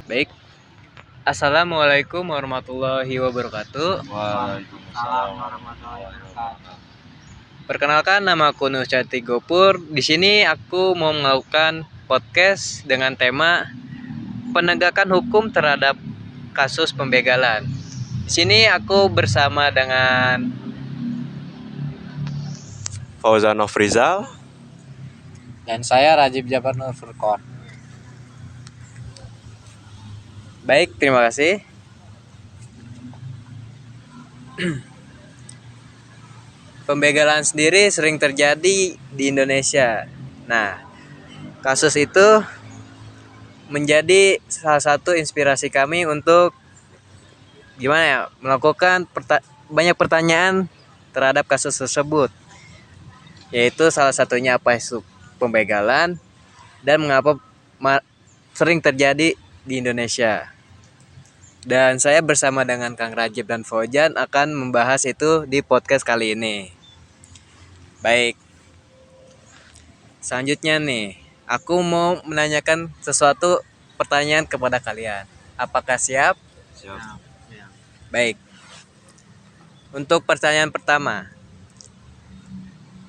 Baik. Assalamualaikum warahmatullahi wabarakatuh. Waalaikumsalam warahmatullahi wabarakatuh. Perkenalkan, nama aku Nur Cantik Gopur. Di sini aku mau melakukan podcast dengan tema penegakan hukum terhadap kasus pembegalan. Di sini aku bersama dengan Fauzan Nofrizal. Dan saya Rajib Jabar Nur Furqon. Baik, terima kasih. Pembegalan sendiri sering terjadi di Indonesia. Nah, kasus itu menjadi salah satu inspirasi kami untuk melakukan banyak pertanyaan terhadap kasus tersebut, yaitu salah satunya apa itu pembegalan dan mengapa sering terjadi di Indonesia. Dan saya bersama dengan Kang Rajib dan Fauzan akan membahas itu di podcast kali ini. Baik, selanjutnya nih, aku mau menanyakan sesuatu pertanyaan kepada kalian. Apakah siap? Siap. Baik. Untuk pertanyaan pertama,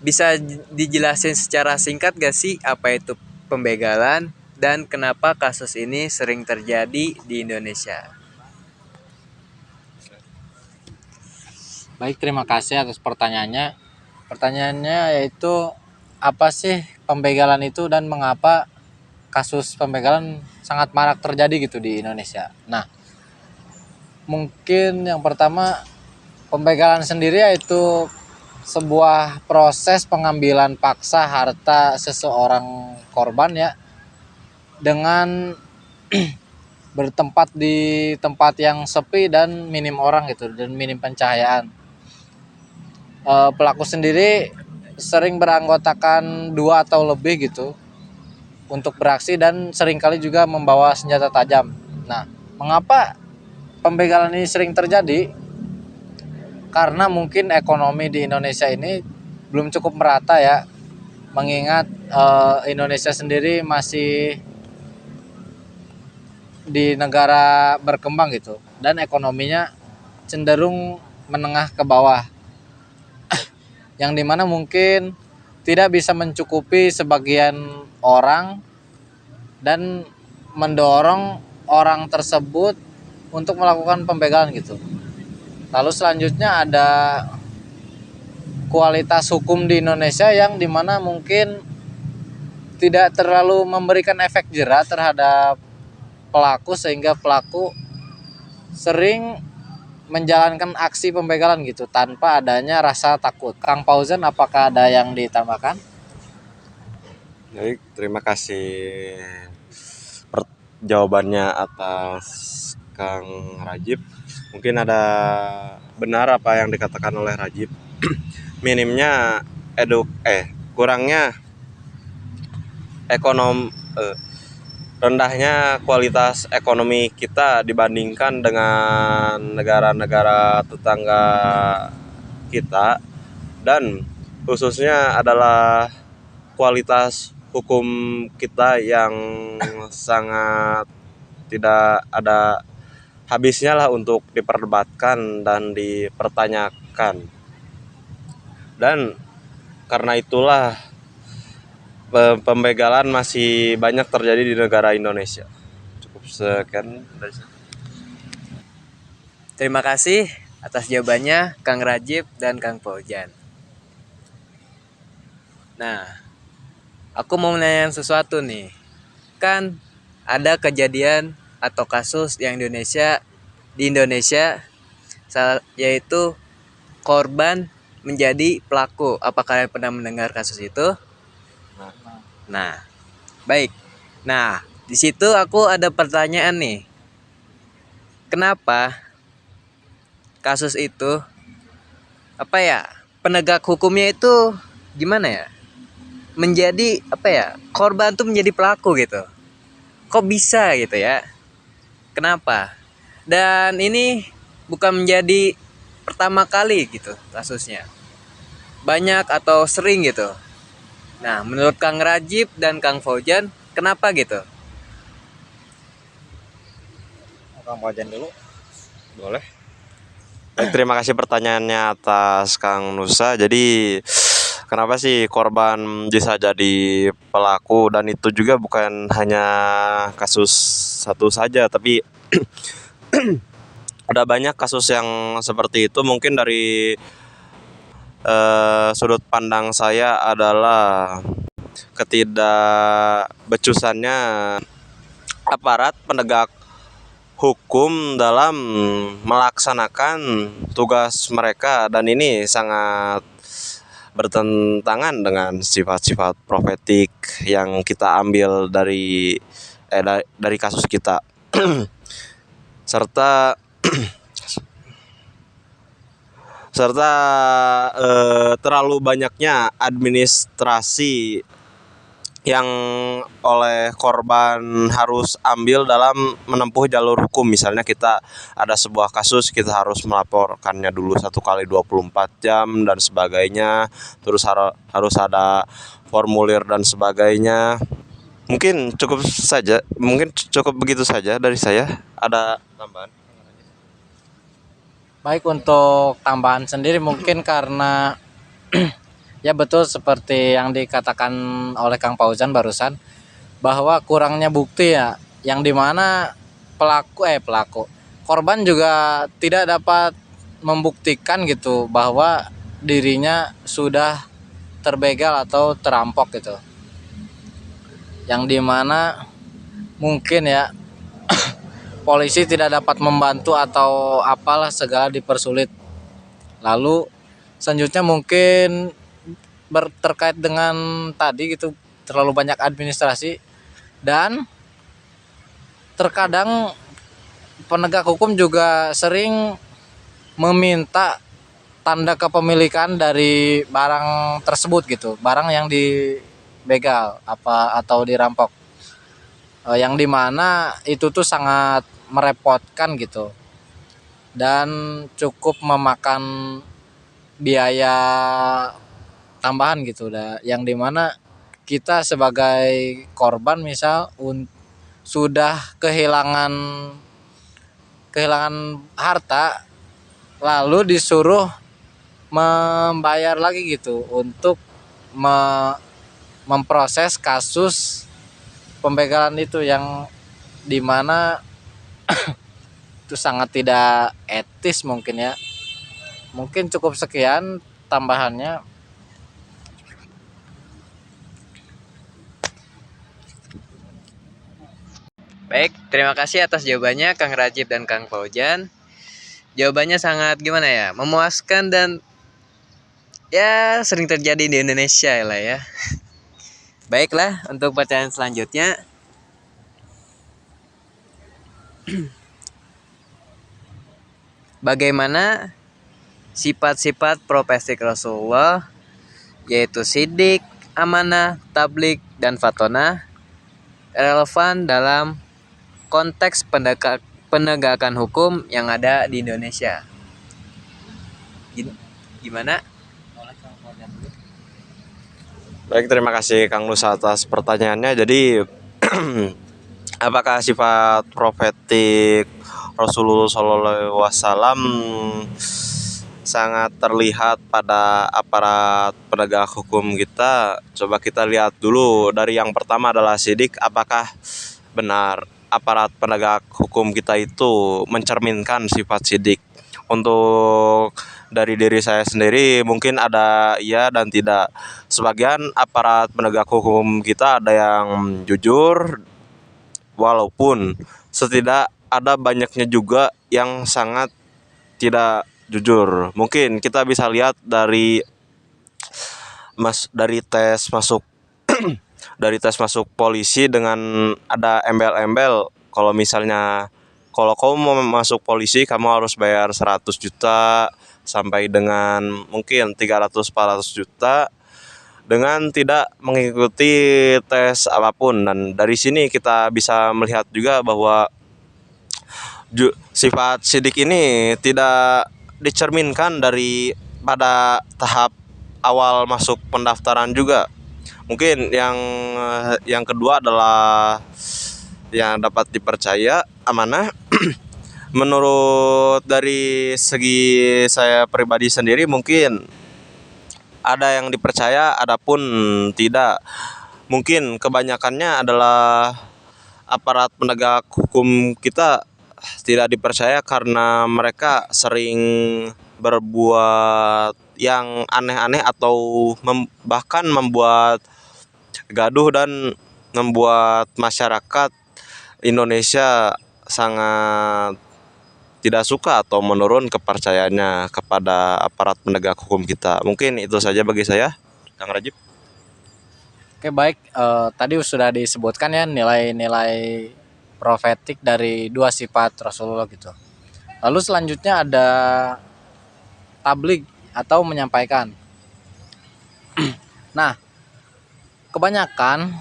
bisa dijelasin secara singkat gak sih apa itu pembegalan dan kenapa kasus ini sering terjadi di Indonesia? Baik, terima kasih atas pertanyaannya. Pertanyaannya yaitu apa sih pembegalan itu dan mengapa kasus pembegalan sangat marak terjadi gitu di Indonesia. Nah, mungkin yang pertama pembegalan sendiri yaitu sebuah proses pengambilan paksa harta seseorang korban ya dengan bertempat di tempat yang sepi dan minim orang gitu dan minim pencahayaan. Pelaku sendiri sering beranggotakan 2 atau lebih gitu untuk beraksi dan seringkali juga membawa senjata tajam. Nah, mengapa pembegalan ini sering terjadi? Karena mungkin ekonomi di Indonesia ini belum cukup merata ya, mengingat Indonesia sendiri masih di negara berkembang gitu dan ekonominya cenderung menengah ke bawah, yang dimana mungkin tidak bisa mencukupi sebagian orang dan mendorong orang tersebut untuk melakukan pembegalan gitu. Lalu selanjutnya ada kualitas hukum di Indonesia yang dimana mungkin tidak terlalu memberikan efek jera terhadap pelaku sehingga pelaku sering menjalankan aksi pembegalan gitu tanpa adanya rasa takut. Kang Fauzan, apakah ada yang ditambahkan? Baik, terima kasih jawabannya atas Kang Rajib. Mungkin ada benar apa yang dikatakan oleh Rajib. Minimnya kurangnya rendahnya kualitas ekonomi kita dibandingkan dengan negara-negara tetangga kita, dan khususnya adalah kualitas hukum kita yang sangat tidak ada habisnya lah untuk diperdebatkan dan dipertanyakan. Dan karena itulah pembegalan masih banyak terjadi di negara Indonesia. Cukup sekian dari saya. Terima kasih atas jawabannya Kang Rajib dan Kang Fauzan. Nah, aku mau menanyakan sesuatu nih. Kan ada kejadian atau kasus yang di Indonesia yaitu korban menjadi pelaku. Apa kalian pernah mendengar kasus itu? Nah, baik. Nah, di situ aku ada pertanyaan nih. Kenapa kasus itu penegak hukumnya itu gimana ya? Menjadi korban tuh menjadi pelaku gitu. Kok bisa gitu ya? Kenapa? Dan ini bukan menjadi pertama kali gitu kasusnya. Banyak atau sering gitu. Nah, menurut Kang Rajib dan Kang Fauzan, kenapa gitu? Kang Fauzan dulu. Boleh. Baik, terima kasih pertanyaannya atas Kang Nusa. Jadi kenapa sih korban bisa jadi pelaku, dan itu juga bukan hanya kasus satu saja, tapi ada banyak kasus yang seperti itu. Mungkin dari sudut pandang saya adalah ketidakbecusannya aparat penegak hukum dalam melaksanakan tugas mereka, dan ini sangat bertentangan dengan sifat-sifat profetik yang kita ambil dari kasus kita. serta serta terlalu banyaknya administrasi yang oleh korban harus ambil dalam menempuh jalur hukum. Misalnya kita ada sebuah kasus, kita harus melaporkannya dulu 1 kali 24 jam dan sebagainya, terus harus ada formulir dan sebagainya. Mungkin cukup begitu saja dari saya. Ada tambahan? Baik, untuk tambahan sendiri mungkin karena ya betul seperti yang dikatakan oleh Kang Fauzan barusan, bahwa kurangnya bukti ya, yang dimana pelaku korban juga tidak dapat membuktikan gitu bahwa dirinya sudah terbegal atau terampok gitu, yang dimana mungkin ya polisi tidak dapat membantu atau apalah, segala dipersulit. Lalu selanjutnya mungkin terkait dengan tadi gitu, terlalu banyak administrasi, dan terkadang penegak hukum juga sering meminta tanda kepemilikan dari barang tersebut gitu, barang yang dibegal apa atau dirampok, yang dimana itu tuh sangat merepotkan gitu dan cukup memakan biaya tambahan gitu, yang dimana kita sebagai korban misal sudah kehilangan harta, lalu disuruh membayar lagi gitu untuk memproses kasus pembegalan itu, yang dimana itu sangat tidak etis mungkin ya. Mungkin cukup sekian tambahannya. Baik, terima kasih atas jawabannya Kang Rajib dan Kang Fauzan. Jawabannya sangat gimana ya, memuaskan dan ya sering terjadi di Indonesia lah ya. Baiklah, untuk pertanyaan selanjutnya. Bagaimana sifat-sifat profesi Rasulullah, yaitu sidik, amanah, tablik, dan fatonah, relevan dalam konteks penegakan hukum yang ada di Indonesia? Gimana? Baik, terima kasih Kang Nusa atas pertanyaannya. Jadi apakah sifat profetik Rasulullah SAW sangat terlihat pada aparat penegak hukum kita? Coba kita lihat dulu dari yang pertama adalah sidik. Apakah benar aparat penegak hukum kita itu mencerminkan sifat sidik? Untuk dari diri saya sendiri mungkin ada iya dan tidak. Sebagian aparat penegak hukum kita ada yang jujur, walaupun ada banyaknya juga yang sangat tidak jujur. Mungkin kita bisa lihat dari tes masuk dari tes masuk polisi, dengan ada embel-embel kalau kamu mau masuk polisi kamu harus bayar 100 juta sampai dengan mungkin 300-400 juta dengan tidak mengikuti tes apapun. Dan dari sini kita bisa melihat juga bahwa sifat sidik ini tidak dicerminkan pada tahap awal masuk pendaftaran juga. Mungkin yang kedua adalah yang dapat dipercaya, amanah. Menurut dari segi saya pribadi sendiri mungkin ada yang dipercaya, adapun tidak. Mungkin kebanyakannya adalah aparat penegak hukum kita tidak dipercaya karena mereka sering berbuat yang aneh-aneh atau bahkan membuat gaduh dan membuat masyarakat Indonesia sangat tidak suka atau menurun kepercayaannya kepada aparat penegak hukum kita. Mungkin itu saja bagi saya, Kang Rajib. Oke, baik. Tadi sudah disebutkan ya nilai-nilai profetik dari dua sifat Rasulullah gitu. Lalu selanjutnya ada tablik atau menyampaikan. Nah, kebanyakan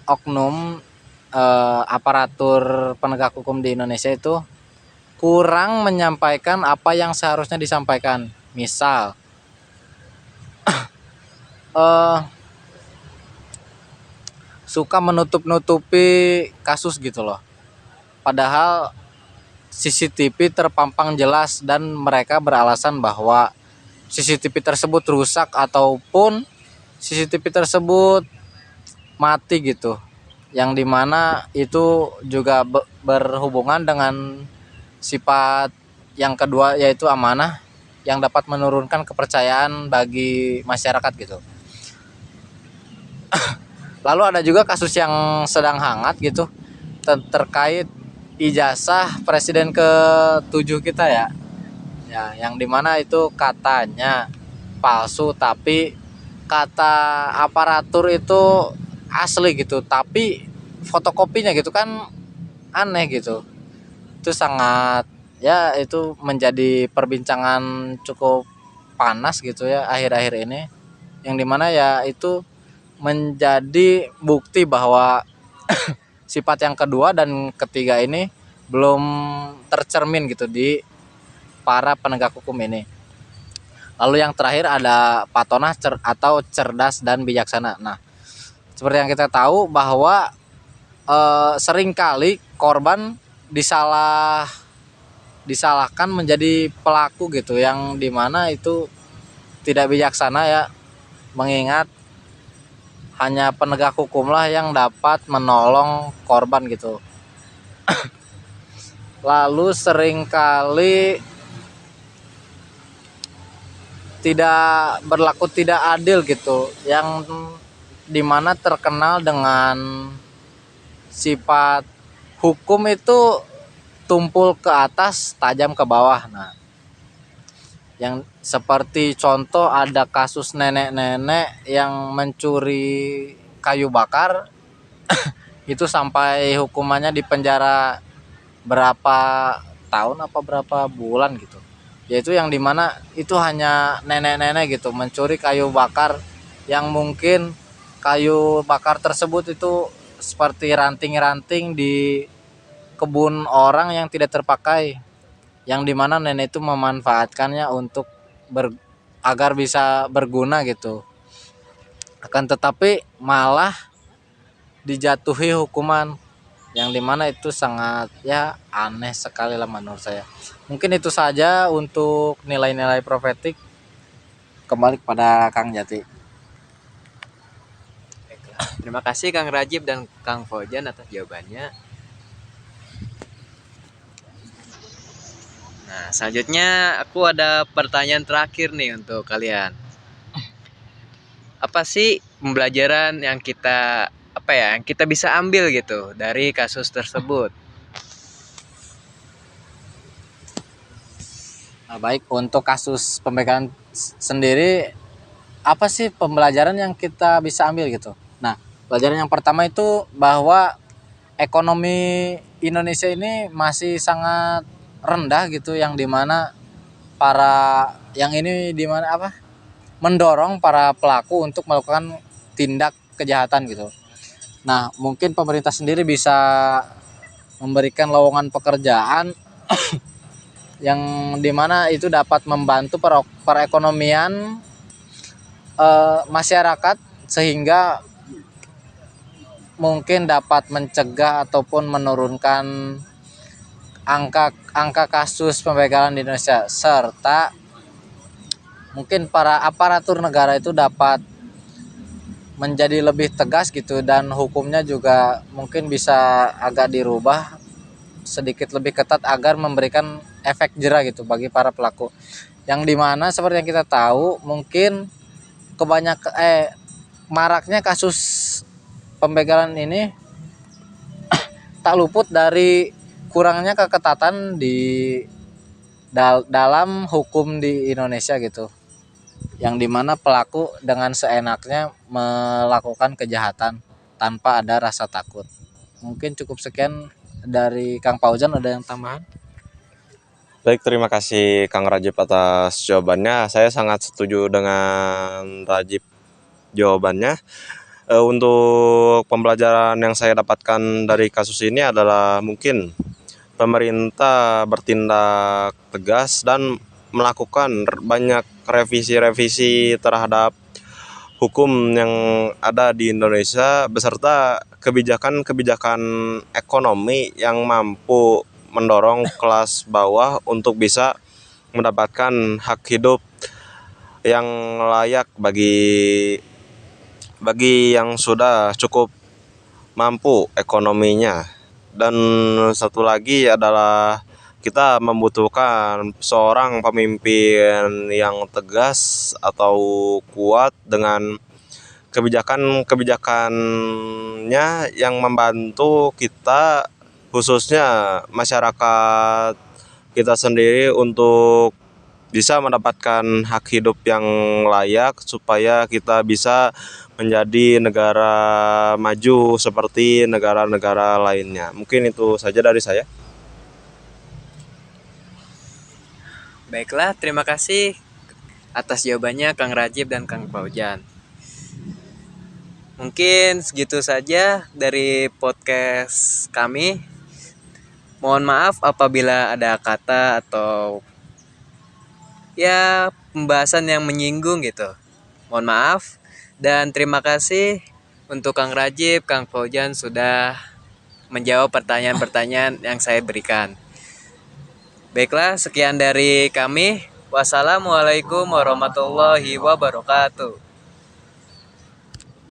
oknum aparatur penegak hukum di Indonesia itu kurang menyampaikan apa yang seharusnya disampaikan. Misal, eh, suka menutup-nutupi kasus gitu loh. Padahal CCTV terpampang jelas dan mereka beralasan bahwa CCTV tersebut rusak ataupun CCTV tersebut mati gitu. Yang dimana itu juga berhubungan dengan sifat yang kedua yaitu amanah yang dapat menurunkan kepercayaan bagi masyarakat gitu. Lalu ada juga kasus yang sedang hangat gitu terkait ijazah presiden ke-7 kita ya. Ya, yang dimana itu katanya palsu tapi kata aparatur itu asli gitu. Tapi fotokopinya gitu kan aneh gitu. Itu sangat ya itu menjadi perbincangan cukup panas gitu ya akhir-akhir ini. Yang dimana ya itu menjadi bukti bahwa sifat yang kedua dan ketiga ini belum tercermin gitu di para penegak hukum ini. Lalu yang terakhir ada patonah atau cerdas dan bijaksana. Nah, seperti yang kita tahu bahwa seringkali korban disalahkan menjadi pelaku gitu, yang dimana itu tidak bijaksana ya, mengingat hanya penegak hukumlah yang dapat menolong korban gitu. Lalu seringkali tidak berlaku tidak adil gitu, yang dimana terkenal dengan sifat hukum itu tumpul ke atas tajam ke bawah. Nah, yang seperti contoh ada kasus nenek-nenek yang mencuri kayu bakar itu sampai hukumannya di penjara berapa tahun apa berapa bulan gitu. Yaitu yang dimana itu hanya nenek-nenek gitu mencuri kayu bakar yang mungkin kayu bakar tersebut itu seperti ranting-ranting di kebun orang yang tidak terpakai, yang dimana nenek itu memanfaatkannya untuk agar bisa berguna gitu. Akan tetapi malah dijatuhi hukuman yang dimana itu sangat ya aneh sekali lah menurut saya. Mungkin itu saja untuk nilai-nilai profetik. Kembali kepada Kang Jati. Terima kasih Kang Rajib dan Kang Fauzan atas jawabannya. Nah, selanjutnya aku ada pertanyaan terakhir nih untuk kalian. Apa sih pembelajaran yang kita bisa ambil gitu dari kasus tersebut? Nah, baik, untuk kasus pembegalan sendiri, apa sih pembelajaran yang kita bisa ambil gitu? Nah, pelajaran yang pertama itu bahwa ekonomi Indonesia ini masih sangat rendah gitu, yang dimana mendorong para pelaku untuk melakukan tindak kejahatan gitu. Nah, mungkin pemerintah sendiri bisa memberikan lowongan pekerjaan yang dimana itu dapat membantu perekonomian masyarakat, sehingga mungkin dapat mencegah ataupun menurunkan angka kasus pembegalan di Indonesia, serta mungkin para aparatur negara itu dapat menjadi lebih tegas gitu, dan hukumnya juga mungkin bisa agak dirubah sedikit lebih ketat agar memberikan efek jera gitu bagi para pelaku. Yang dimana seperti yang kita tahu, mungkin maraknya kasus pembegalan ini tak luput dari kurangnya keketatan di dalam hukum di Indonesia gitu, yang dimana pelaku dengan seenaknya melakukan kejahatan tanpa ada rasa takut. Mungkin cukup sekian dari Kang Fauzan, ada yang tambahan? Baik, terima kasih Kang Rajib atas jawabannya. Saya sangat setuju dengan Rajib jawabannya. Untuk pembelajaran yang saya dapatkan dari kasus ini adalah mungkin pemerintah bertindak tegas dan melakukan banyak revisi-revisi terhadap hukum yang ada di Indonesia beserta kebijakan-kebijakan ekonomi yang mampu mendorong kelas bawah untuk bisa mendapatkan hak hidup yang layak bagi yang sudah cukup mampu ekonominya. Dan satu lagi adalah kita membutuhkan seorang pemimpin yang tegas atau kuat dengan kebijakan-kebijakannya yang membantu kita, khususnya masyarakat kita sendiri, untuk bisa mendapatkan hak hidup yang layak supaya kita bisa menjadi negara maju seperti negara-negara lainnya. Mungkin itu saja dari saya. Baiklah, terima kasih atas jawabannya Kang Rajib dan Kang Fauzan. Mungkin segitu saja dari podcast kami. Mohon maaf apabila ada kata atau ya pembahasan yang menyinggung gitu. Mohon maaf dan terima kasih untuk Kang Rajib, Kang Fauzan sudah menjawab pertanyaan-pertanyaan yang saya berikan. Baiklah, sekian dari kami. Wassalamualaikum warahmatullahi wabarakatuh.